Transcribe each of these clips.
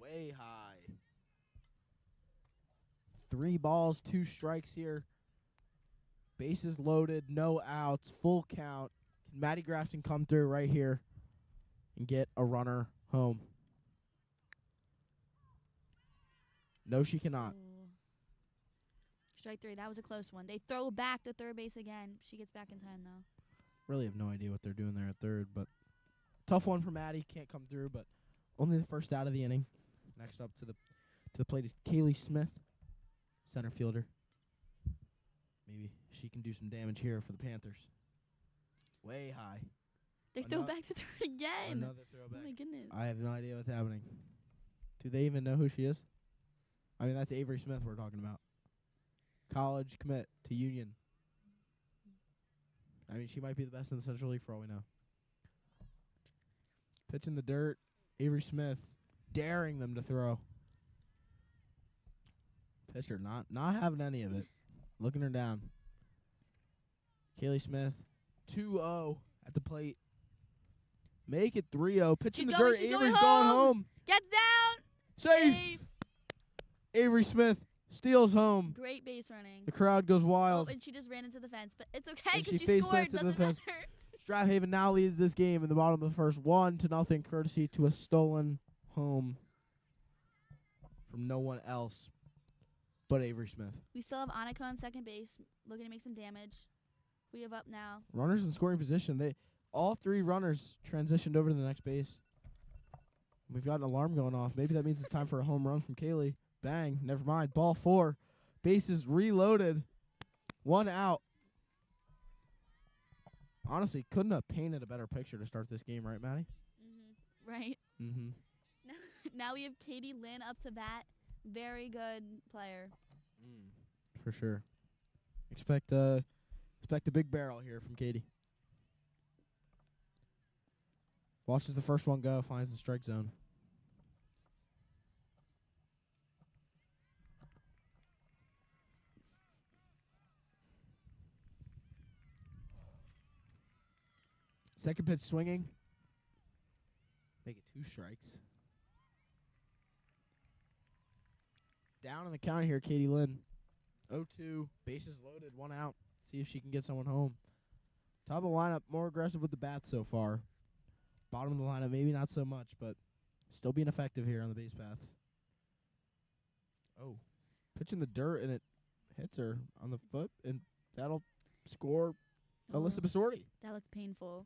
Way high. 3 balls, 2 strikes here. Bases loaded, no outs, full count. Can Maddie Grafton come through right here and get a runner home? No, she cannot. Ooh. Strike 3. That was a close one. They throw back to third base again. She gets back in time, though. Really have no idea what they're doing there at third, but tough one for Maddie. Can't come through, but only the first out of the inning. Next up to the plate is Kaylee Smith, center fielder. Maybe she can do some damage here for the Panthers. Way high. They throw back to third again. Another throwback. Oh, my goodness. I have no idea what's happening. Do they even know who she is? I mean, that's Avery Smith we're talking about. College commit to Union. I mean, she might be the best in the Central League for all we know. Pitch in the dirt. Avery Smith daring them to throw. Pitcher not having any of it. Looking her down. Kaylee Smith, 2-0 at the plate. Make it 3-0. Pitch in the dirt. Avery's going home. Gets down. Safe. Avery Smith steals home. Great base running. The crowd goes Oh, wild. and she just ran into the fence. But it's okay And because she she face scored. plants into the Doesn't fence. matter. Strath Haven now leads this game in the bottom of the first, 1-0, courtesy to a stolen home from no one else but Avery Smith. We still have Annika on second base, looking to make some damage. We have up now. Runners in scoring position. All 3 runners transitioned over to the next base. We've got an alarm going off. Maybe that means it's time for a home run from Kaylee. Bang. Never mind. Ball 4. Bases reloaded. 1 out. Honestly, couldn't have painted a better picture to start this game, right, Maddie? Mm-hmm. Right? Mm-hmm. Now we have Katie Lynn up to bat. Very good player. For sure. Expect a big barrel here from Katie. Watches the first one go, finds the strike zone. Second pitch swinging. Make it 2 strikes. Down on the count here, Katie Lynn. 0-2, bases loaded, 1 out. See if she can get someone home. Top of the lineup, more aggressive with the bats so far. Bottom of the lineup, maybe not so much, but still being effective here on the base paths. Oh, pitch in the dirt, and it hits her on the foot, and that'll score Alyssa Basorti. That looked painful.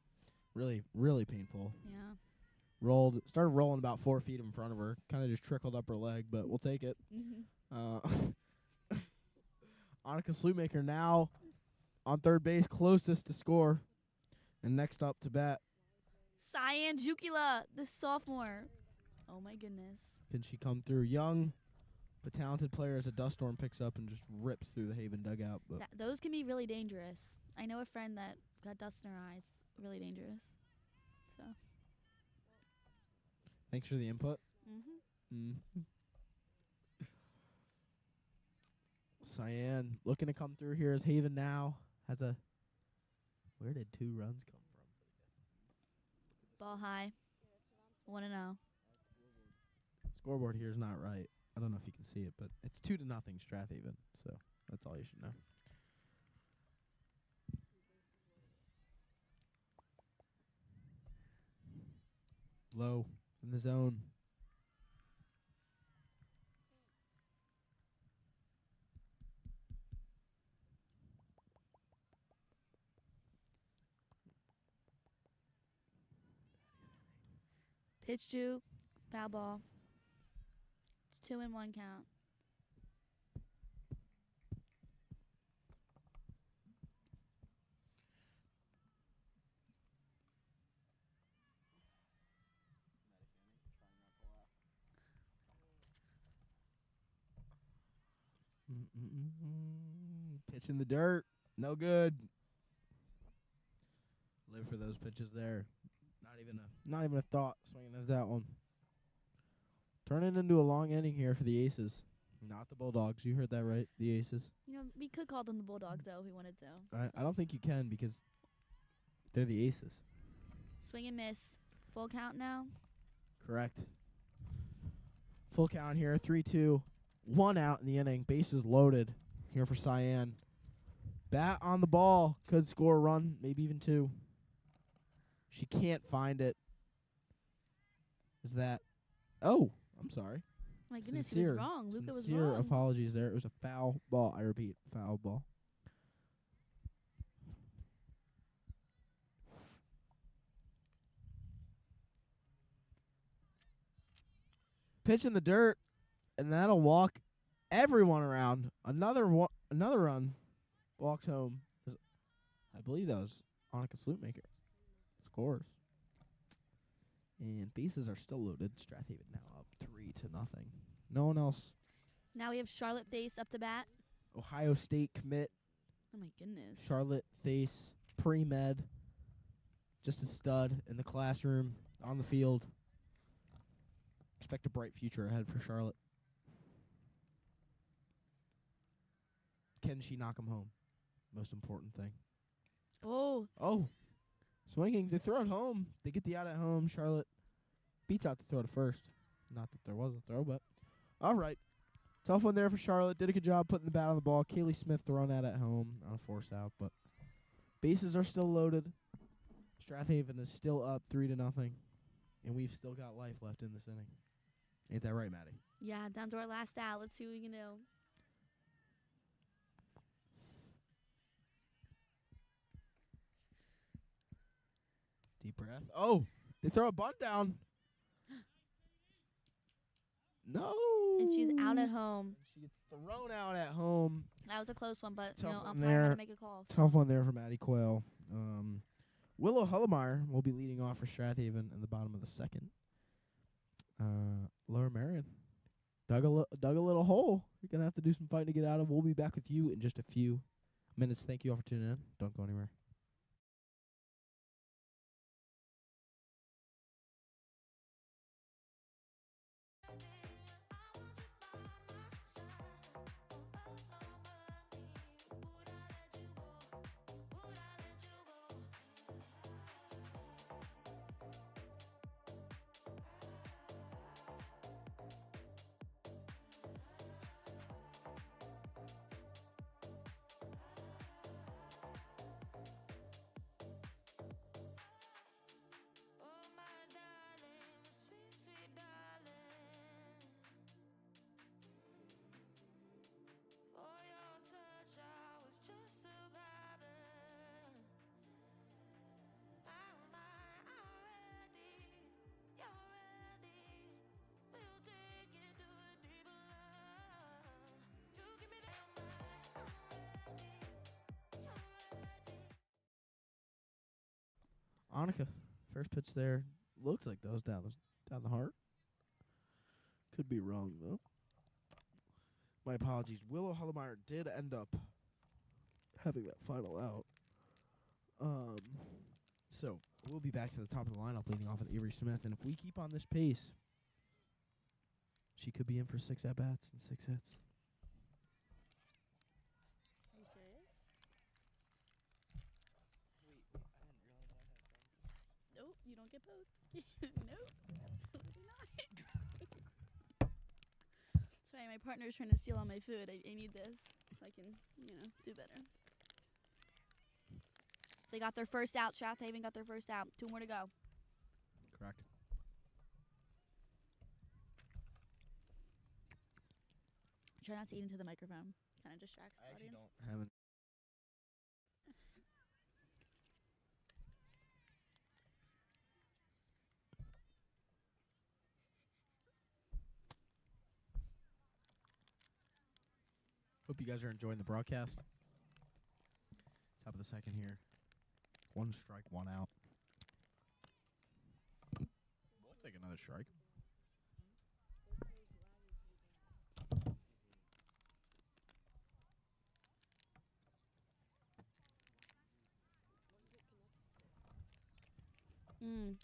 Really, really painful. Yeah. Started rolling about 4 feet in front of her. Kind of just trickled up her leg, but we'll take it. Annika Slutmaker now on third base, closest to score. And next up to bat. Cyan Jukila, the sophomore. Oh, my goodness. Can she come through? Young, but talented player as a dust storm picks up and just rips through the Haven dugout. But Those can be really dangerous. I know a friend that got dust in her eye. It's really dangerous. So. Thanks for the input. Cyan looking to come through here as Haven now has a. Where did 2 runs come from? Ball high. 1-0. Scoreboard here is not right. I don't know if you can see it, but it's 2-0 Strath Haven. So that's all you should know. Low in the zone. Pitch 2, foul ball. It's 2-1 count. Pitch in the dirt. No good. Live for those pitches there. Not even a thought swinging at that one. Turn it into a long inning here for the Aces. Not the Bulldogs. You heard that right. The Aces. You know, we could call them the Bulldogs, though, if we wanted to. I don't think you can because they're the Aces. Swing and miss. Full count now. Correct. Full count here. 3-2. 1 out in the inning. Bases loaded here for Cyan. Bat on the ball. Could score a run, maybe even 2. She can't find it. Is that... Oh, I'm sorry. My goodness, he was wrong. Luca was Sincere wrong. apologies there. It was a foul ball. I repeat, foul ball. Pitch in the dirt, and that'll walk everyone around. Another run walks home. I believe that was Annika Slootmaker. Scores. And bases are still loaded. Strathaven now up 3-0. No one else. Now we have Charlotte Thace up to bat. Ohio State commit. Oh, my goodness. Charlotte Thace, pre-med. Just a stud in the classroom, on the field. Expect a bright future ahead for Charlotte. Can she knock him home? Most important thing. Oh. Oh. Swinging. They throw it home. They get the out at home. Charlotte beats out the throw to first. Not that there was a throw, but all right. Tough one there for Charlotte. Did a good job putting the bat on the ball. Kaylee Smith throwing that at home on a force out, but bases are still loaded. Strathaven is still up 3-0, and we've still got life left in this inning. Ain't that right, Maddie? Yeah, down to our last out. Let's see what we can do. Deep breath. Oh, they throw a bunt down. No. And she's out at home. She gets thrown out at home. That was a close one, but Tough one umpire there. had to make a call. Tough one there for Maddie Quayle. Willow Hullemeyer will be leading off for Strathaven in the bottom of the second. Lower Merion dug a little hole. You're going to have to do some fighting to get out of. We'll be back with you in just a few minutes. Thank you all for tuning in. Don't go anywhere. Annika, first pitch there. Looks like that was down the heart. Could be wrong, though. My apologies. Willow Hullemeyer did end up having that final out. So we'll be back to the top of the lineup leading off with Avery Smith. And if we keep on this pace, she could be in for 6 at-bats and 6 hits. Are you serious? Wait, I didn't realize I had some. Nope, you don't get both. Nope, absolutely not. Sorry, my partner's trying to steal all my food. I need this so I can, do better. They got their first out. Strathaven got their first out. 2 more to go. Correct. Try not to eat into the microphone. Kind of distracts the I actually audience. don't have an Hope you guys are enjoying the broadcast. Top of the second here. 1 strike, 1 out. We'll take another strike.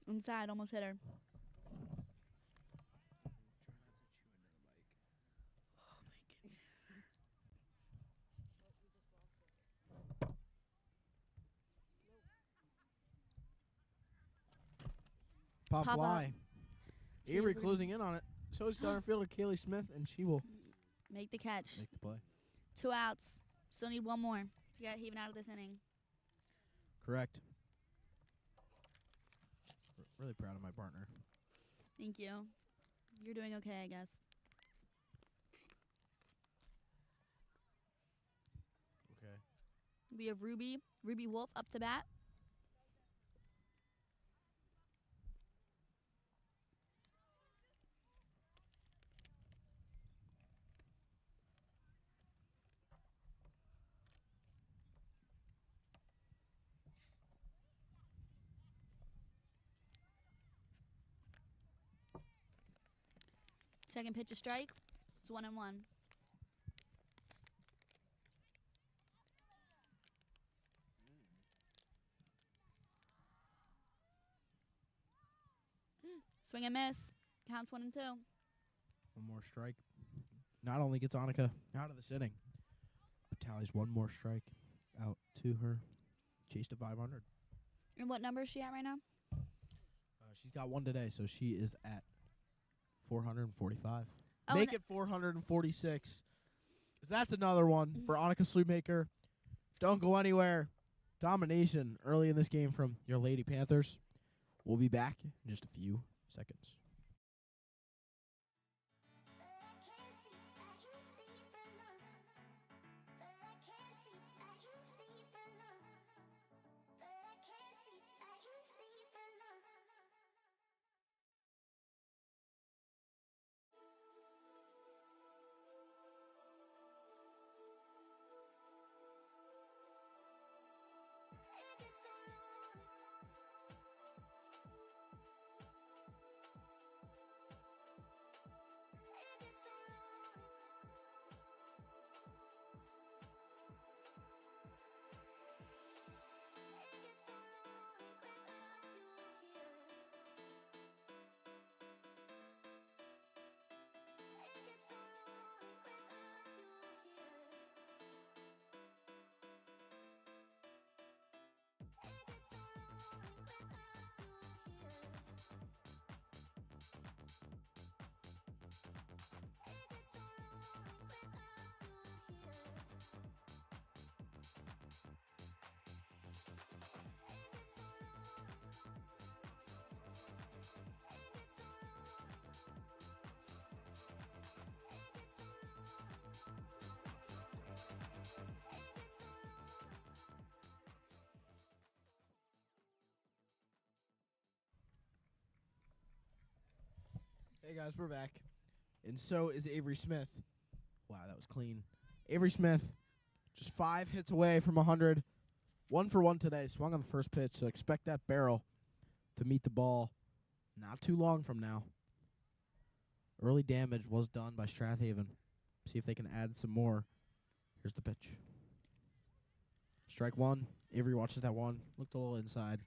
Inside, almost hit her. Pop Pop fly. up. See if Avery we're closing in on it. So is center fielder Kaylee Smith, and she will Make the catch. make the play. 2 outs. Still need one more to get even out of this inning. Correct. Really proud of my partner. Thank you. You're doing okay, I guess. Okay. We have Ruby Wolf up to bat. Second pitch, a strike. It's 1-1. Swing and miss. Counts 1-2. One more strike. Not only gets Annika out of this inning, but tallies one more strike out to her. Chase to 500. And what number is she at right now? She's got one today, so she is at 445. Oh, Make it 446. 'Cause that's another one for Annika Sleepmaker. Don't go anywhere. Domination early in this game from your Lady Panthers. We'll be back in just a few seconds. Hey guys, we're back. And so is Avery Smith. Wow, that was clean. Avery Smith, just 5 hits away from 100. 1 for 1 today. Swung on the first pitch, so expect that barrel to meet the ball not too long from now. Early damage was done by Strathaven. See if they can add some more. Here's the pitch. Strike 1. Avery watches that one. Looked a little inside.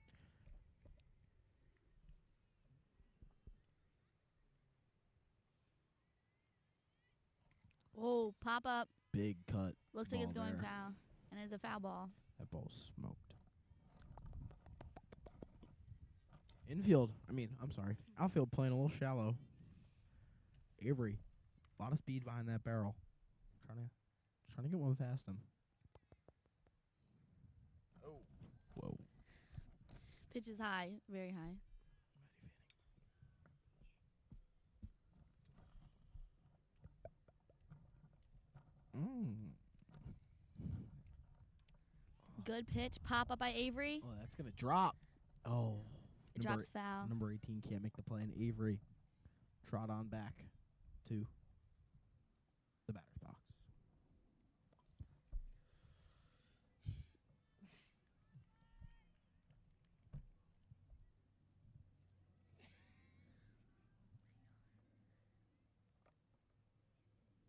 Oh, pop up. Big cut. Looks like it's ball going there. foul. And it's a foul ball. That ball's smoked. Infield. Outfield playing a little shallow. Avery. A lot of speed behind that barrel. Trying to get one past him. Oh. Whoa. Pitch is high. Very high. Good pitch. Pop up by Avery. Oh, that's going to drop. Oh. It drops foul. Number 18 can't make the play, and Avery trot on back to the batter's box.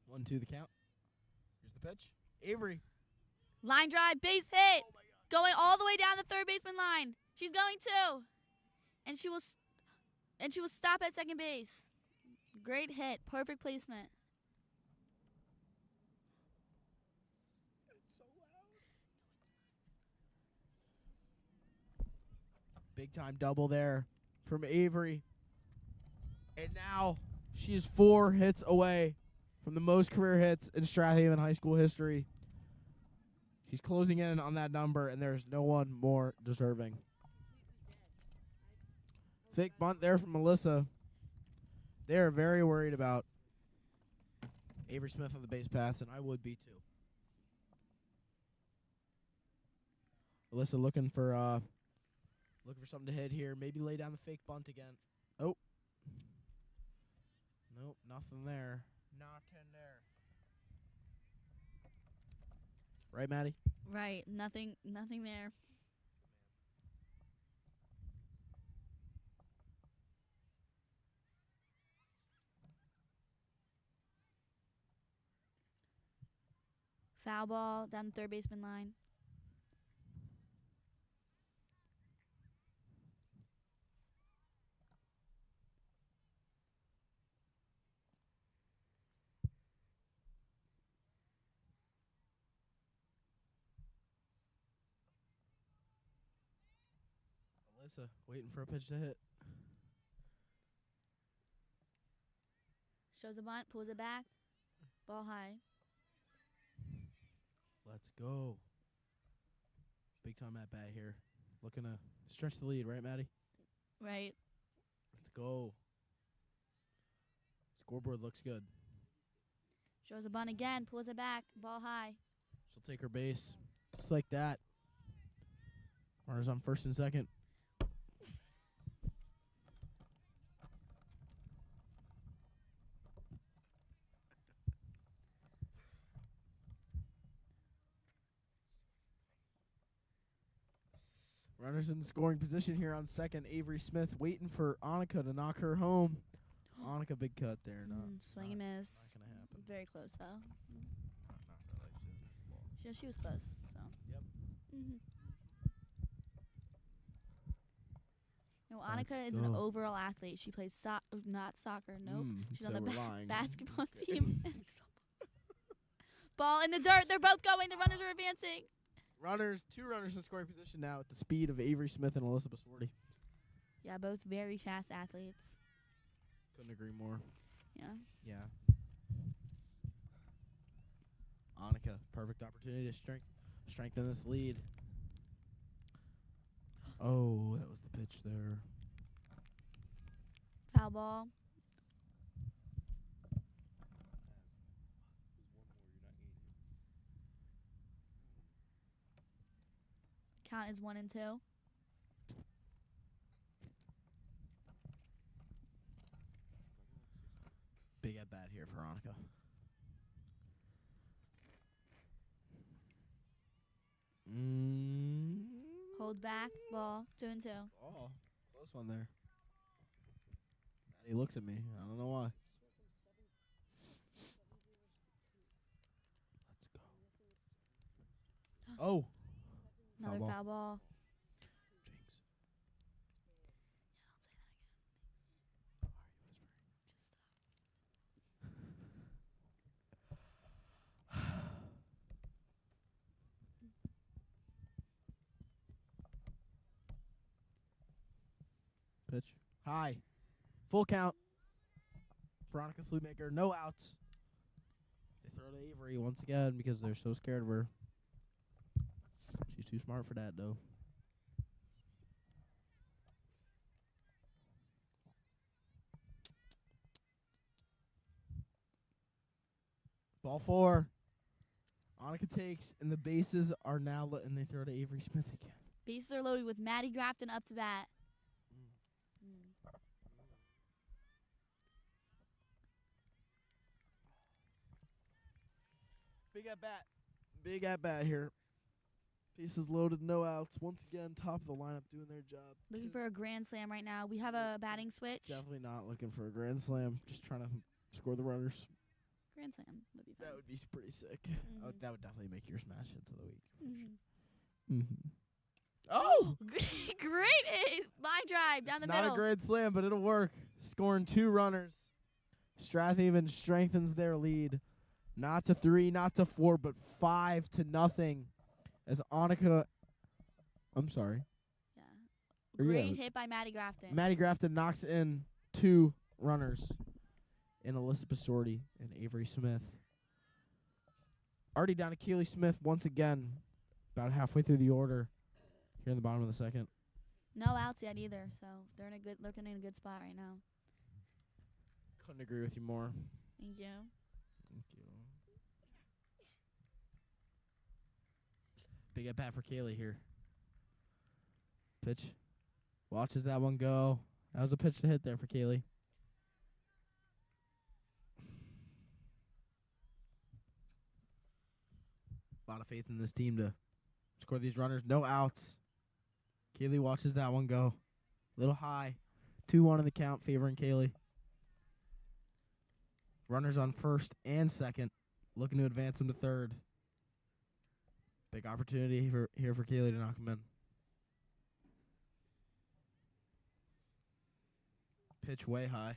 One, two, the count. Here's the pitch. Avery. Line drive. Base hit. Going all the way down the third baseman line. She's going to. And she will stop at second base. Great hit. Perfect placement. It's so loud. Big time double there from Avery. And now She is 4 hits away from the most career hits in Strathaven high school history. She's closing in on that number, and there's no one more deserving. Fake bunt there from Melissa. They are very worried about Avery Smith on the base paths, and I would be too. Melissa looking for something to hit here. Maybe lay down the fake bunt again. Oh. Nope, nothing there. Nothing there. Right, Maddie? Right. Nothing there. Foul ball down the third baseman line. Melissa waiting for a pitch to hit. Shows a bunt, pulls it back. Ball high. Let's go. Big time at bat here. Looking to stretch the lead, right, Maddie? Right. Let's go. Scoreboard looks good. Shows a bunt again, pulls it back. Ball high. She'll take her base. Just like that. Runners on first and second. Runners in scoring position here on second. Avery Smith waiting for Annika to knock her home. Annika, big cut there. Swing and miss. Not gonna happen. Very close, though. Not really. She was close, so. Yep. Mm-hmm. No, Let's Annika is an go. overall athlete. She plays not soccer. Nope. She's on so the we're lying. basketball Okay. team. Ball in the dirt. They're both going. The runners are advancing. Two runners in scoring position now at the speed of Avery Smith and Alyssa Basorti. Yeah, both very fast athletes. Couldn't agree more. Yeah. Yeah. Annika, perfect opportunity to strengthen this lead. Oh, that was the pitch there. Foul ball. Count is 1-2. Big at bat here for Annika. Hold back. Ball. 2-2. Oh, close one there. Maddie looks at me. I don't know why. Let's go. Oh. Another Foul ball. foul ball. Jinx. Pitch. High. Full count. Veronica Slutmaker. No outs. They throw to Avery once again because they're so scared of her. She's too smart for that, though. Ball 4. Annika takes, and the bases are now and they throw to Avery Smith again. Bases are loaded with Maddie Grafton up to bat. Big at bat. Big at bat here. Bases loaded, no outs. Once again, top of the lineup doing their job. Looking for a grand slam right now. We have a batting switch. Definitely not looking for a grand slam. Just trying to score the runners. Grand slam would be fun. That would be pretty sick. Mhm. That would definitely make your smash hit of the week. Mhm. Oh! Great line drive down It's the not middle. a grand slam, but it'll work. Scoring 2 runners. Strathaven strengthens their lead. Not to 3, not to 4, but 5-0. As Annika, I'm sorry. Yeah. Or Great yeah. hit by Maddie Grafton. Maddie Grafton knocks in 2 runners. and Alyssa Pasorti and Avery Smith. Already down to Keely Smith once again, about halfway through the order here in the bottom of the second. No outs yet either, so they're looking in a good spot right now. Couldn't agree with you more. Thank you. Thank you. Big at bat for Kaylee here. Pitch. Watches that one go. That was a pitch to hit there for Kaylee. A lot of faith in this team to score these runners. No outs. Kaylee watches that one go. Little high. 2-1 in the count, favoring Kaylee. Runners on first and second. Looking to advance them to third. Big opportunity here for Kaylee to knock him in. Pitch way high.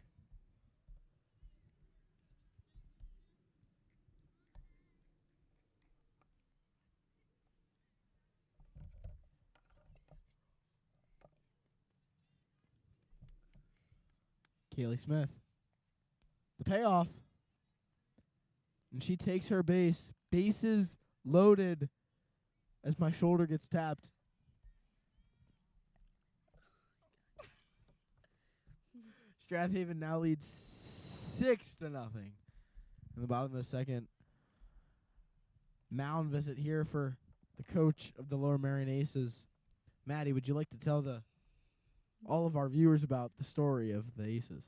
Kaylee Smith. The payoff. And she takes her base. Bases loaded as my shoulder gets tapped. Strathaven now leads 6-0 in the bottom of the second. Mound visit here for the coach of the Lower Merion Aces. Maddie, would you like to tell all of our viewers about the story of the Aces?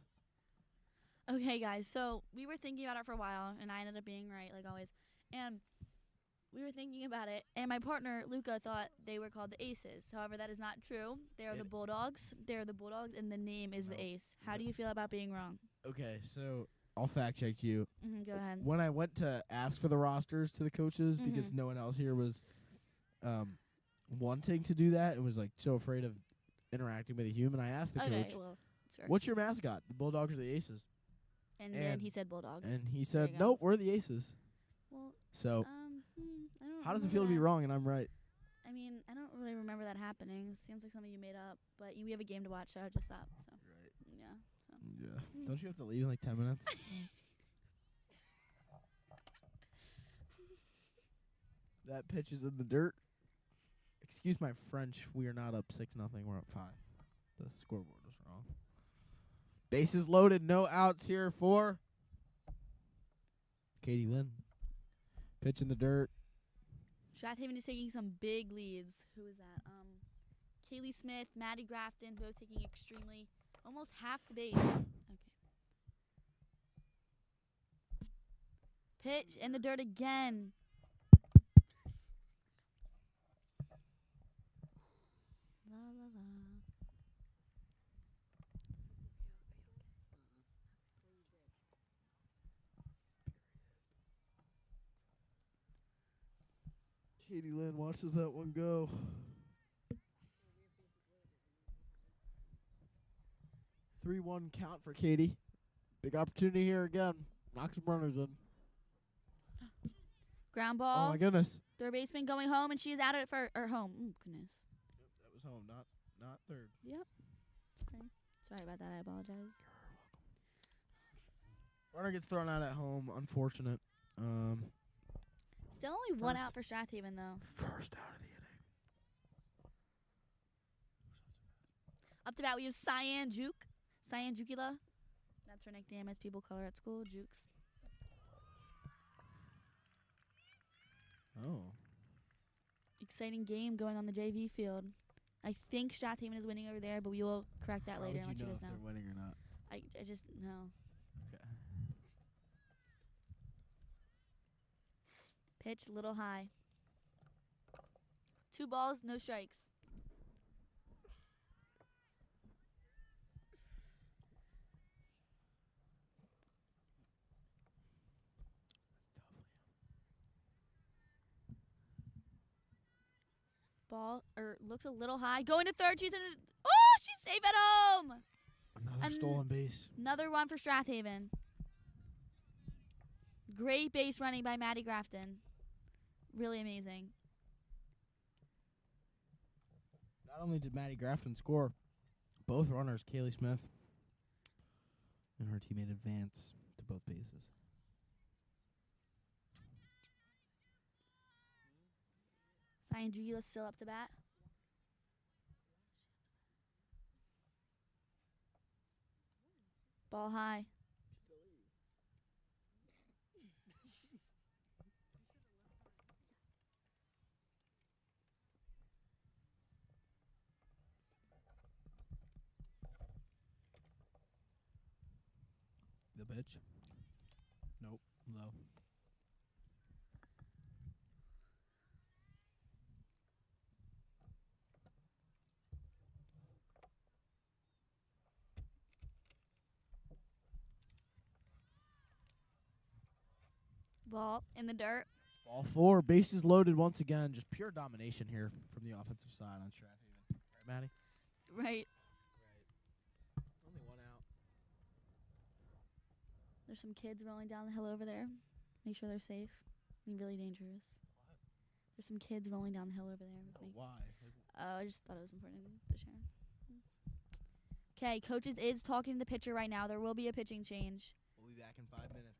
Okay, guys, so we were thinking about it for a while, and I ended up being right, like always. And we were thinking about it, and my partner, Luca, thought they were called the Aces. However, that is not true. They are the Bulldogs. They are the Bulldogs, and the name is the Ace. How do you feel about being wrong? Okay, so I'll fact check you. Go ahead. When I went to ask for the rosters to the coaches, because no one else here was wanting to do that and was like so afraid of interacting with a human, I asked the coach, well, sure. "What's your mascot? The Bulldogs or the Aces?" And then he said Bulldogs. And he said, "Nope, we're the Aces." Well, so I don't how does it feel to be wrong and I'm right? I mean, I don't really remember that happening. It seems like something you made up, but we have a game to watch, so I just stopped. So Right. yeah. So. Yeah. Don't you have to leave in like 10 minutes? That pitch is in the dirt. Excuse my French. We are not up 6-0. We're up 5. The scoreboard was wrong. Bases loaded. No outs here for Katie Lynn. Pitch in the dirt. Strathaven is taking some big leads. Who is that? Kaylee Smith, Maddie Grafton, both taking extremely, almost half the base. Okay. Pitch in the dirt again. La la la. Katie Lynn watches that one go. Three-one count for Katie. Big opportunity here again. Knock some runners in. Ground ball. Oh my goodness. Third baseman going home, and she is out at home. Goodness. Yep, that was home, not third. Yep. Okay. Sorry about that. I apologize. Runner gets thrown out at home. Unfortunate. Still only one out for Strathaven, though. First out of the inning. Up to bat, we have Cyan Jukila. That's her nickname, as people call her at school, Jukes. Oh. Exciting game going on the JV field. I think Strathaven is winning over there, but we will correct that later and let you guys know. If they're winning or not? I just know. Okay. Pitch, little high. 2 balls, no strikes. Ball, looks a little high. Going to third, she's safe at home. Another stolen base. Another one for Strathaven. Great base running by Maddie Grafton. Really amazing. Not only did Maddie Grafton score, both runners, Kaylee Smith and her teammate, advance to both bases. Cyan Drila still up to bat. Ball high. The pitch. Nope. Low. Ball in the dirt. Ball 4. Bases loaded once again. Just pure domination here from the offensive side on Strath Haven. Right, Maddie? Right. Only one out. There's some kids rolling down the hill over there. Make sure they're safe. Really dangerous. What? There's some kids rolling down the hill over there. Why? I just thought it was important to share. Okay, coaches is talking to the pitcher right now. There will be a pitching change. We'll be back in 5 minutes.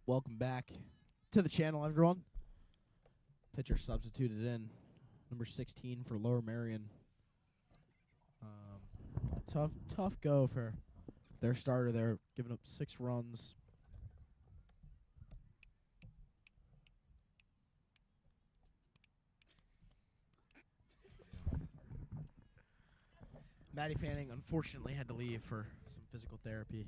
Welcome back to the channel, everyone. Pitcher substituted in, number 16 for Lower Merion. Tough go for their starter there, giving up 6 runs. Maddie Fanning unfortunately had to leave for some physical therapy.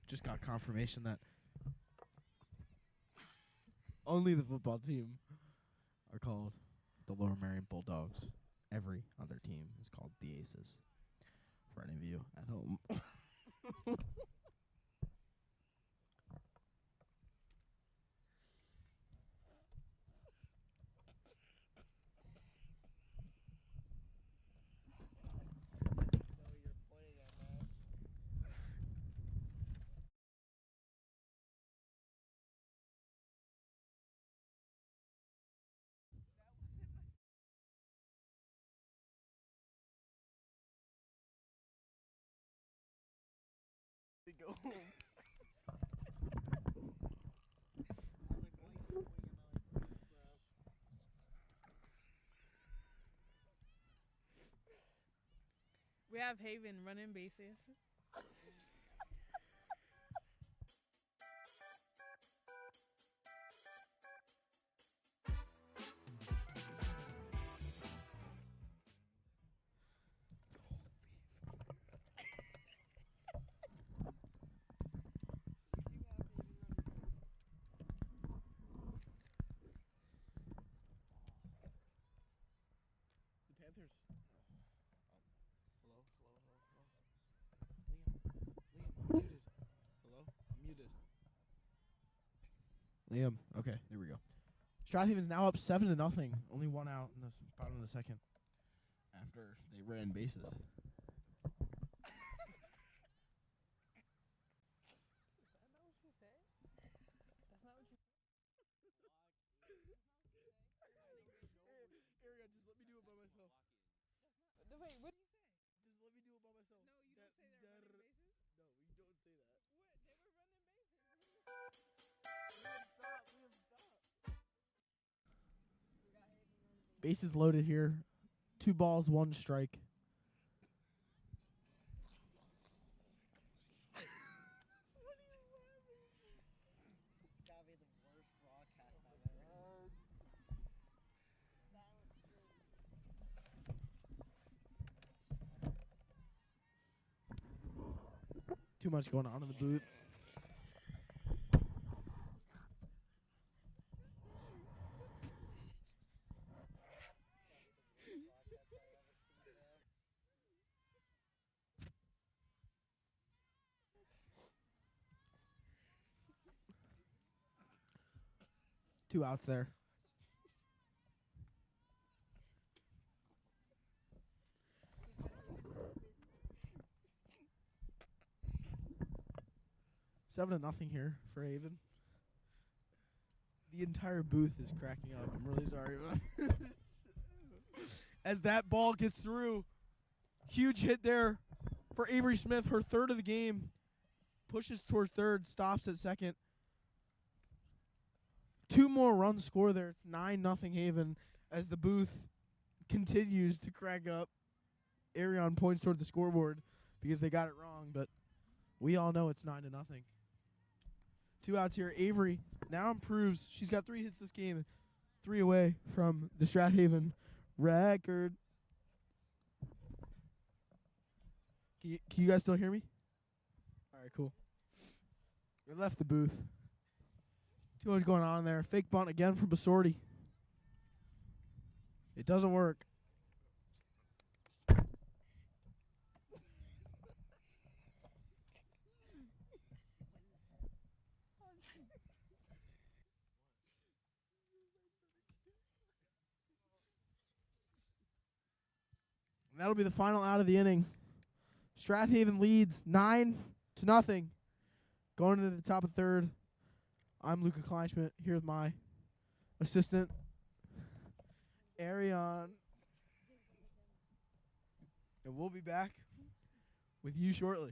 Just got confirmation that only the football team are called the Lower Merion Bulldogs. Every other team is called the Aces. For any of you at home. Go home. We have Haven running bases. Liam. Okay, there we go. Strathaven's now up 7-0. Only one out in the bottom of the second. After they ran bases. Ariel, just let me do it by myself. Wait, what? Just let me do it by myself. No, you don't say they're running bases. No, we don't say that. What? They were running bases. Bases loaded here. 2 balls, 1 strike. It's gotta be the worst broadcast I've ever heard. Too much going on in the booth. Two outs there. Seven to nothing here for Haven. The entire booth is cracking up. I'm really sorry about this. As that ball gets through. Huge hit there for Avery Smith, her third of the game. Pushes towards third, stops at second. 2 more runs score there. It's 9-0 Haven as the booth continues to crack up. Merion points toward the scoreboard because they got it wrong, but we all know it's 9-0. 2 outs here. Avery now improves. She's got 3 hits this game, 3 away from the Strathaven record. Can you guys still hear me? All right, cool. We left the booth. Too much going on there. Fake bunt again from Basorti. It doesn't work. And that'll be the final out of the inning. Strathaven leads 9-0. Going into the top of third. I'm Luca Kleinschmidt here with my assistant, Arion. And we'll be back with you shortly.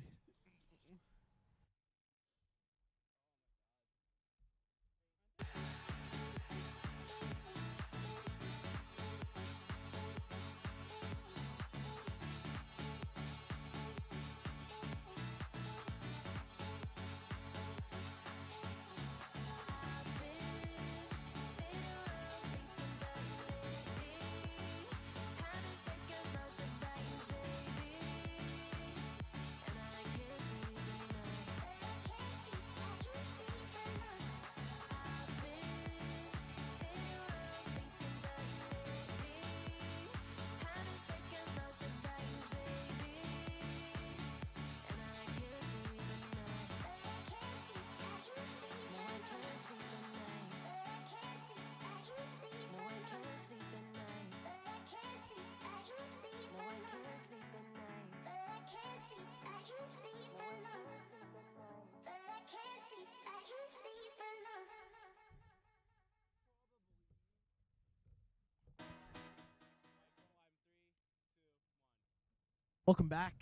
Welcome back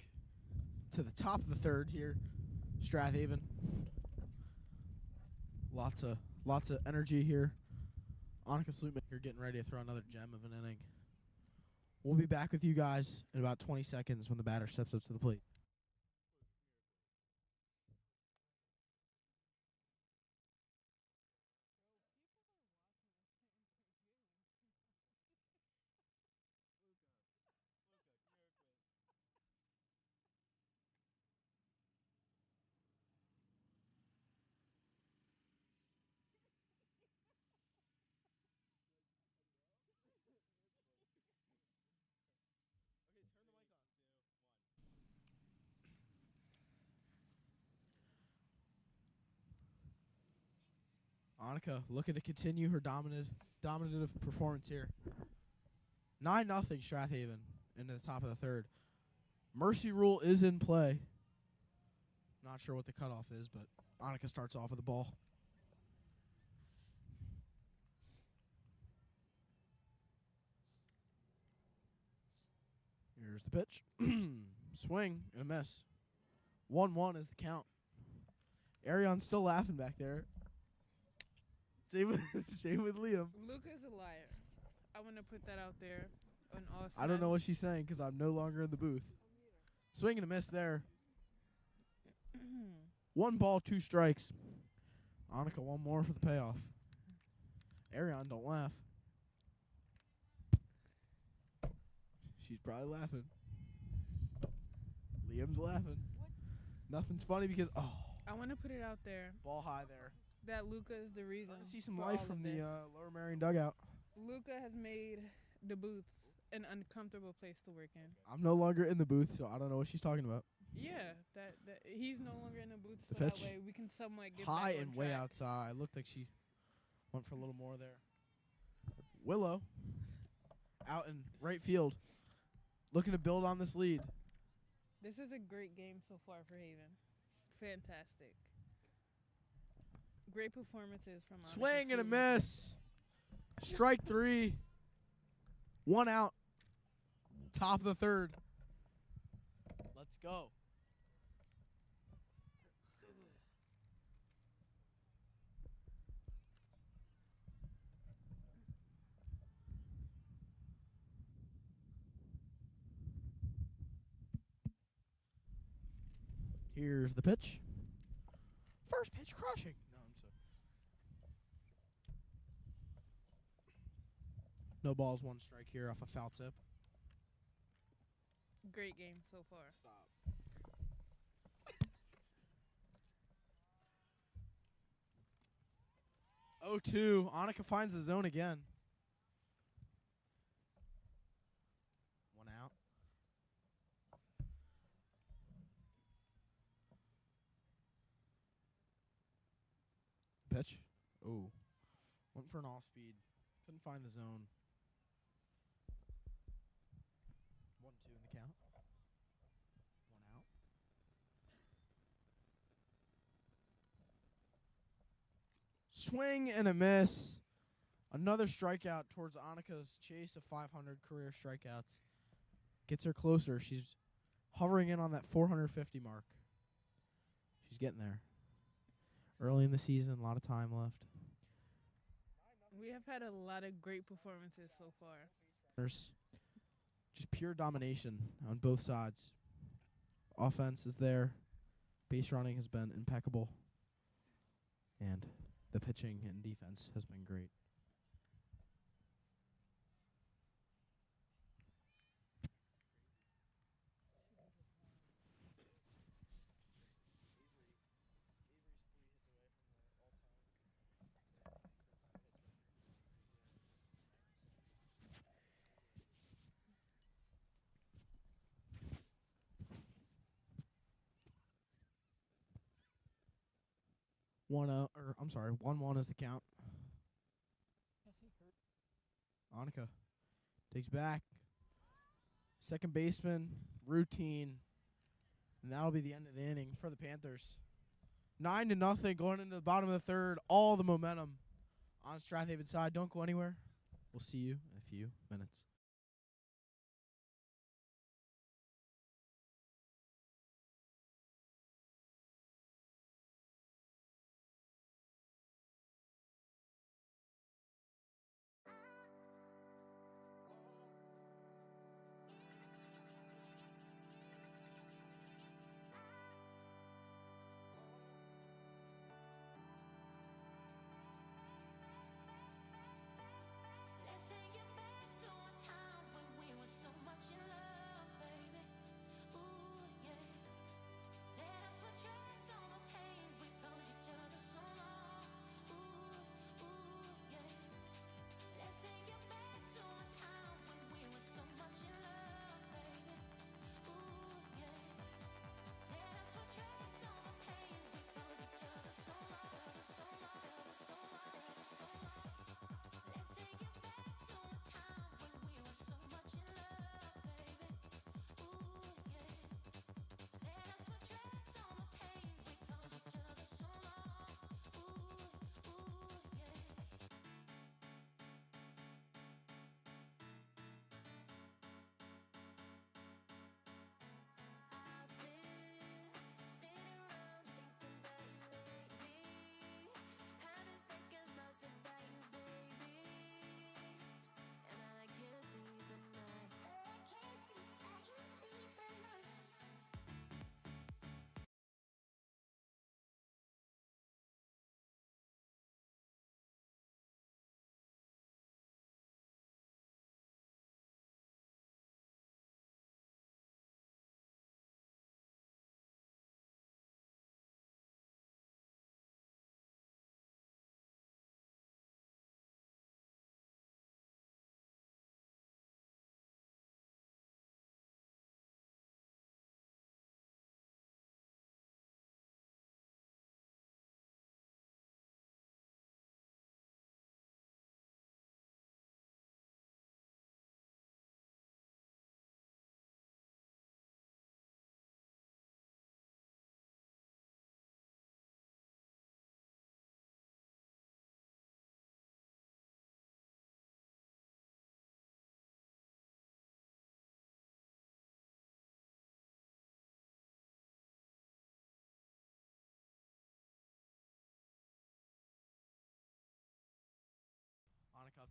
to the top of the third here, Strathaven. Lots of energy here. Annika Slutmaker getting ready to throw another gem of an inning. We'll be back with you guys in about 20 seconds when the batter steps up to the plate. Annika looking to continue her dominative performance here. 9-0 Strathaven into the top of the third. Mercy rule is in play. Not sure what the cutoff is, but Annika starts off with the ball. Here's the pitch. Swing and a miss. 1-1 is the count. Merion's still laughing back there. Same with Liam. Luca's a liar. I want to put that out there on all sides. I don't know what she's saying because I'm no longer in the booth. Swing and a miss there. 1 ball, 2 strikes. Annika, 1 more for the payoff. Merion, don't laugh. She's probably laughing. Liam's laughing. Nothing's funny because, I want to put it out there ball high there. that Luca is the reason. I see some for life all from of the this. lower Merion dugout. Luca has made the booth an uncomfortable place to work in. I'm no longer in the booth, so I don't know what she's talking about. Yeah, that he's no longer in the booth, The so that pitch. way we can somewhat get High back on and way track. outside. Looked like she went for a little more there. Willow out in right field, looking to build on this lead. This is a great game so far for Haven. Fantastic. Great performances from Annika Swing and a Seaman. miss. Strike 3. 1 out. Top of the third. Let's go. Here's the pitch. First pitch crushing. No, I'm sorry. No balls, 1 strike here off a foul tip. Great game so far. Stop. Oh, 2. Annika finds the zone again. 1 out. Pitch. Oh. Went for an off speed. Couldn't find the zone. 1-2 in the count. 1 out. Swing and a miss. Another strikeout towards Annika's chase of 500 career strikeouts. Gets her closer. She's hovering in on that 450 mark. She's getting there. Early in the season, a lot of time left. We have had a lot of great performances so far. There's just pure domination on both sides. Offense is there. Base running has been impeccable. And the pitching and defense has been great. I'm sorry, 1-1 is the count. Annika takes back. Second baseman, routine. And that'll be the end of the inning for the Panthers. 9-0 going into the bottom of the third. All the momentum on Strathaven side. Don't go anywhere. We'll see you in a few minutes. Let's take it back to a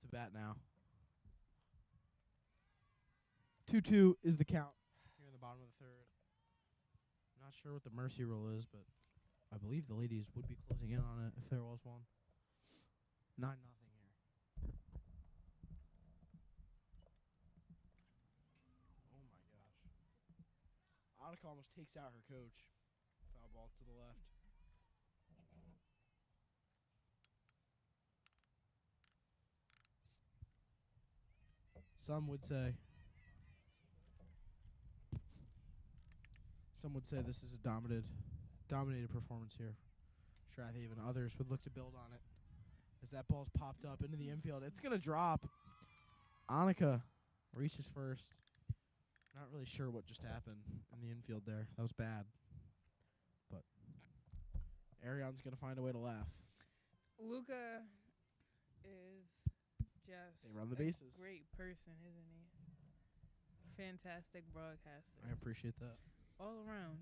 up to bat now. 2-2 is the count here in the bottom of the third. I'm not sure what the mercy rule is, but I believe the ladies would be closing in on it if there was one. 9-0 here. Oh my gosh. Annika almost takes out her coach. Foul ball to the left. Some would say this is a dominated performance here. Strath Haven. Others would look to build on it. As that ball's popped up into the infield, it's going to drop. Annika reaches first. Not really sure what just happened in the infield there. That was bad. But Merion's going to find a way to laugh. Luca is just They run the bases. a great person, isn't he? Fantastic broadcaster. I appreciate that. All around.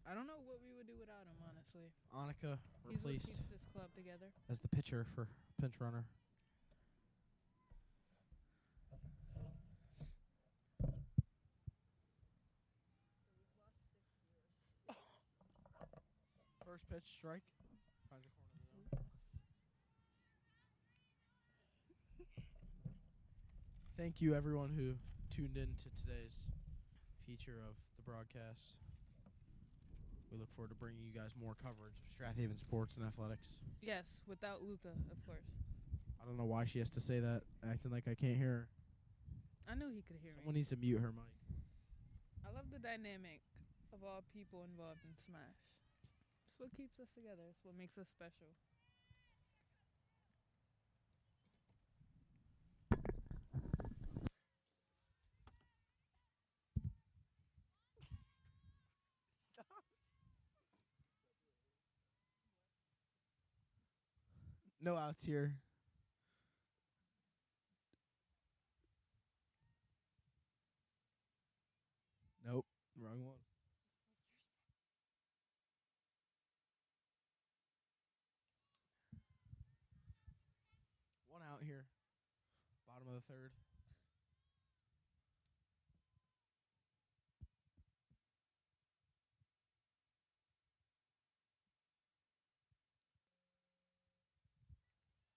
I don't know what we would do without him, honestly. Annika He's what replaced keeps this club together. as the pitcher for pinch runner. First pitch, strike. Finds a corner of the zone. Thank you, everyone who tuned in to today's feature of the broadcast. We look forward to bringing you guys more coverage of Strath Haven sports and athletics. Yes, without Luca, of course. I don't know why she has to say that, acting like I can't hear her. I knew he could hear Someone me. needs to mute her mic. I love the dynamic of all people involved in Smash. It's what keeps us together. It's what makes us special. No outs here. Nope. Wrong one. One out here. Bottom of the third.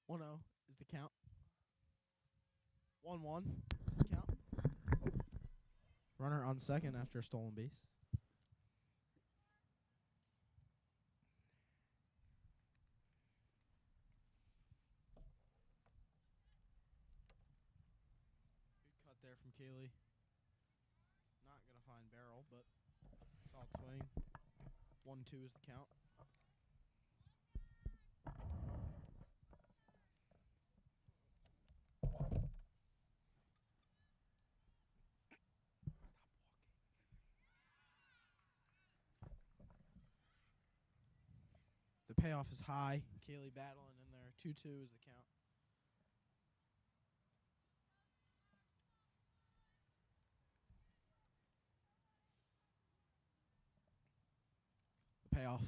One 0 is the count. 1-1 is the count. Runner on second after a stolen base. Good cut there from Kaylee. Not going to find barrel, but solid swing. 1-2 is the count. The payoff is high. Kaylee battling in there. 2-2 is the count. The payoff.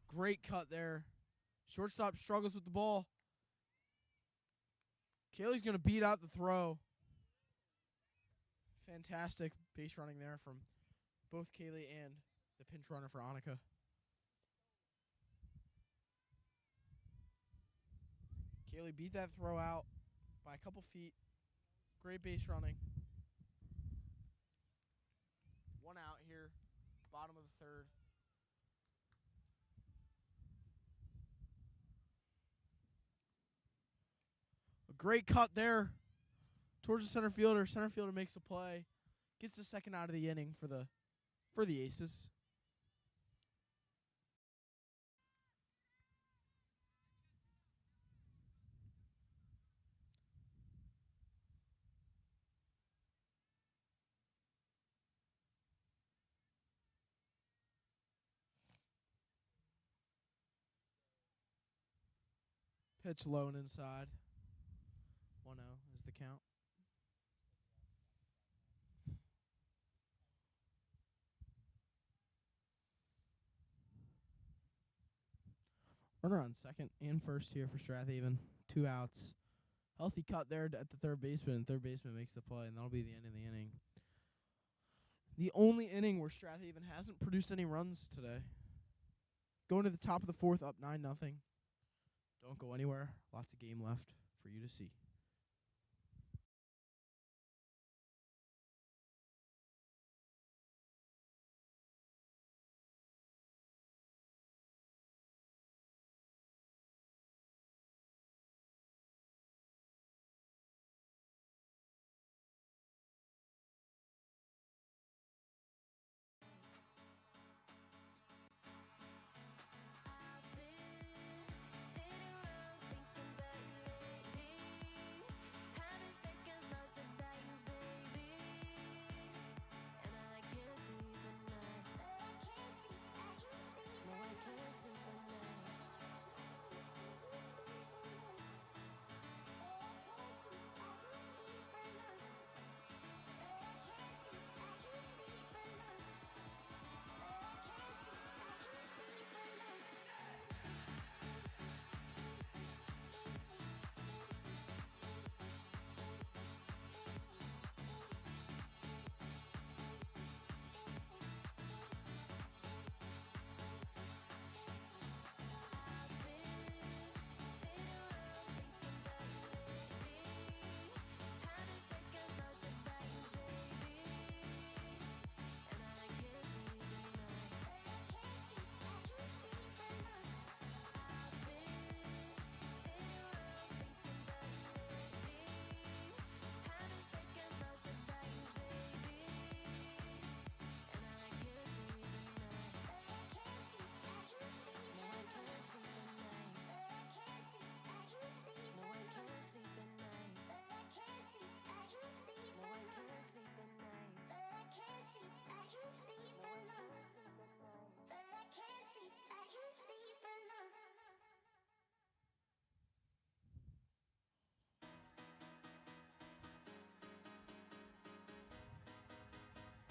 Great cut there. Shortstop struggles with the ball. Kaylee's going to beat out the throw. Fantastic base running there from both Kaylee and the pinch runner for Annika. Kaylee beat that throw out by a couple feet. Great base running. One out here, bottom of the third. A great cut there towards the center fielder. Center fielder makes a play. Gets the second out of the inning for the Aces. Pitch low and inside. 1-0 is the count. Runner on second and first here for Strath Haven. 2 outs. Healthy cut there at the third baseman. Third baseman makes the play, and that'll be the end of the inning. The only inning where Strathaven hasn't produced any runs today. Going to the top of the fourth, up 9-0. Don't go anywhere. Lots of game left for you to see.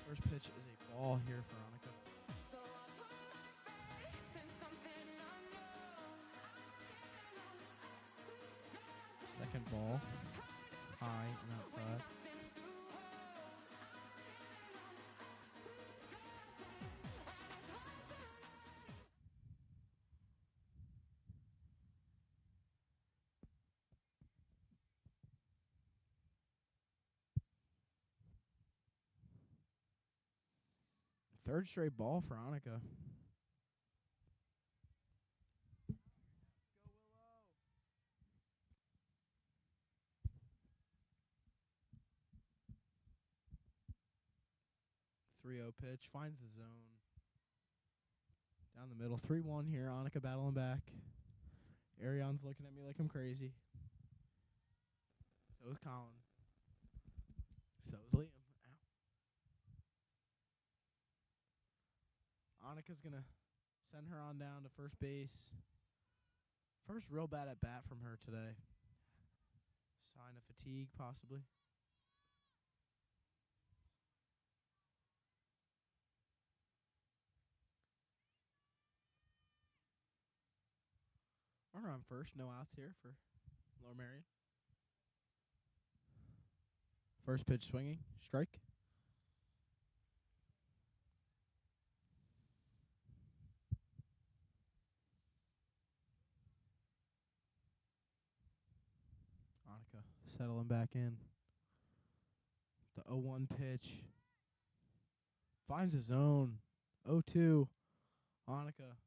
First pitch is a ball here for Annika. Second ball, high and outside. Third straight ball for Annika. 3-0 pitch, finds the zone. Down the middle, 3-1 here. Annika battling back. Merion's looking at me like I'm crazy. So is Colin. So is Liam. Ow. Annika's going to send her on down to first base. First real bad at bat from her today. Sign of fatigue, possibly. Runner on first, no outs here for Lower Merion. First pitch swinging, strike. Annika settling back in. The 0-1 pitch. Finds the zone. 0-2. Annika.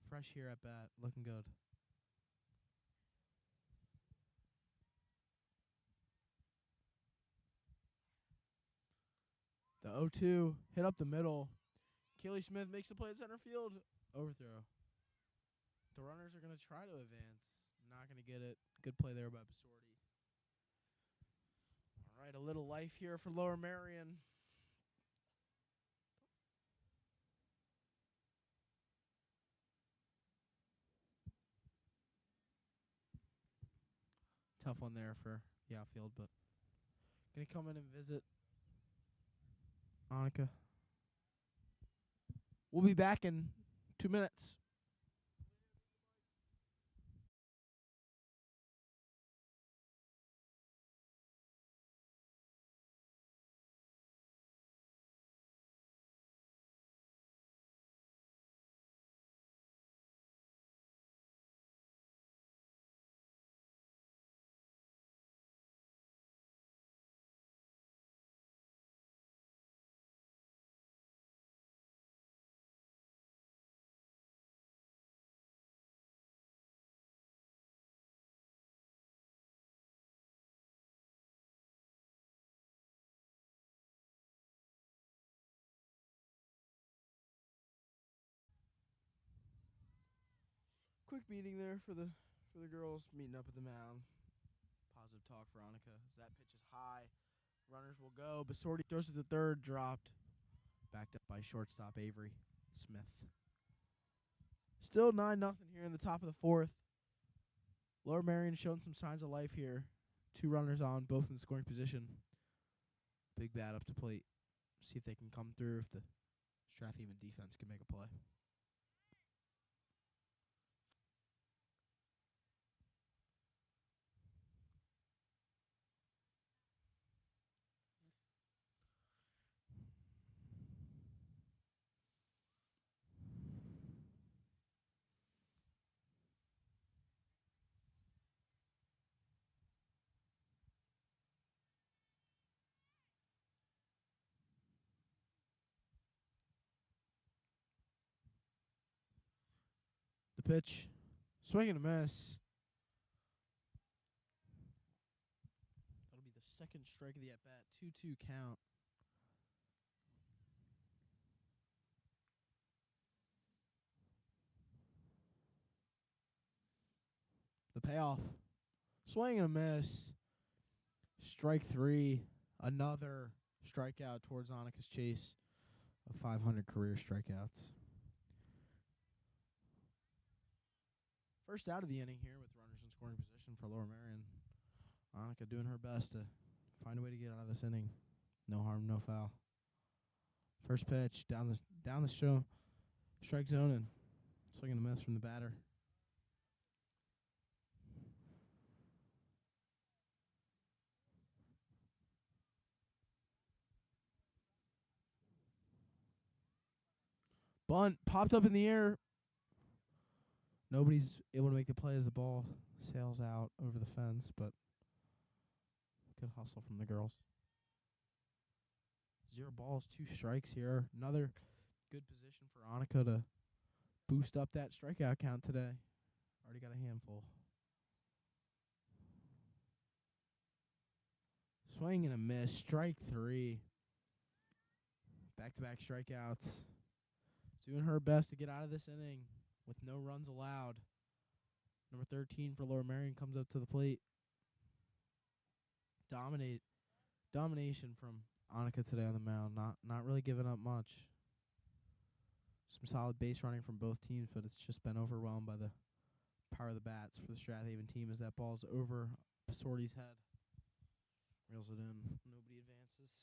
Fresh here at bat. Looking good. The 0-2. Hit up the middle. Keely Smith makes the play at center field. Overthrow. The runners are going to try to advance. Not going to get it. Good play there by Basorti. All right, a little life here for Lower Merion. Tough one there for the outfield, but going to come in and visit Annika. We'll be back in 2 minutes. quick meeting there for the girls meeting up at the mound. Positive talk for Annika. As that pitch is high. Runners will go. Basorti throws it to third. Dropped. Backed up by shortstop Avery Smith. Still 9-0 here in the top of the fourth. Lower Merion showing some signs of life here. 2 runners on, both in scoring position. Big bat up to plate. See if they can come through, if the Strathaven defense can make a play. The pitch. Swing and a miss. That'll be the second strike of the at-bat. 2-2 count. The payoff. Swing and a miss. Strike 3. Another strikeout towards Annika's chase of 500 career strikeouts. First out of the inning here with runners in scoring position for Lower Merion. Annika doing her best to find a way to get out of this inning. No harm, no foul. First pitch down the show. Strike zone and swing and a miss from the batter. Bunt popped up in the air. Nobody's able to make the play as the ball sails out over the fence, but good hustle from the girls. 0 balls, 2 strikes here. Another good position for Annika to boost up that strikeout count today. Already got a handful. Swing and a miss. Strike 3. Back-to-back strikeouts. Doing her best to get out of this inning with no runs allowed. Number 13 for Lower Merion comes up to the plate. Domination from Annika today on the mound. Not really giving up much. Some solid base running from both teams, but it's just been overwhelmed by the power of the bats for the Strathaven team as that ball's over Basorti's head. Reels it in. Nobody advances.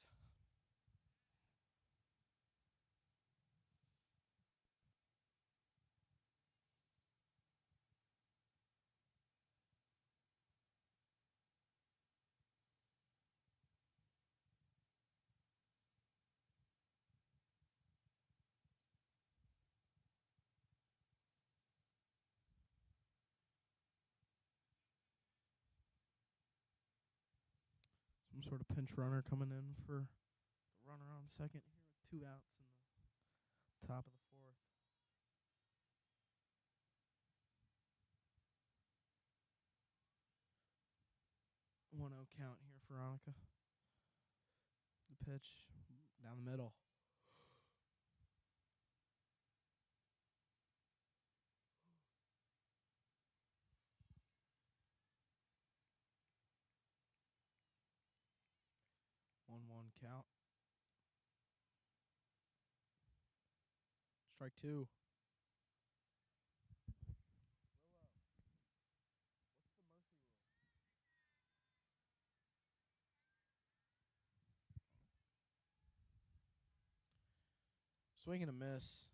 Some sort of pinch runner coming in for the runner on second here with 2 outs in the top of the fourth. 1-0 count here for Annika. The pitch down the middle. One count. Strike 2. Swing and a miss.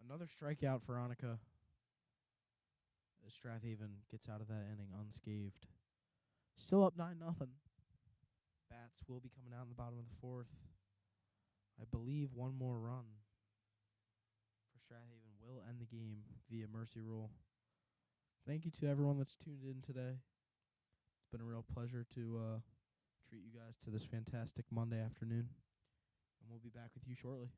Another strikeout for Annika as Strathaven gets out of that inning unscathed. Still up 9-0. Bats will be coming out in the bottom of the fourth. I believe one more run for Strathaven will end the game via mercy rule. Thank you to everyone that's tuned in today. It's been a real pleasure to treat you guys to this fantastic Monday afternoon. And we'll be back with you shortly.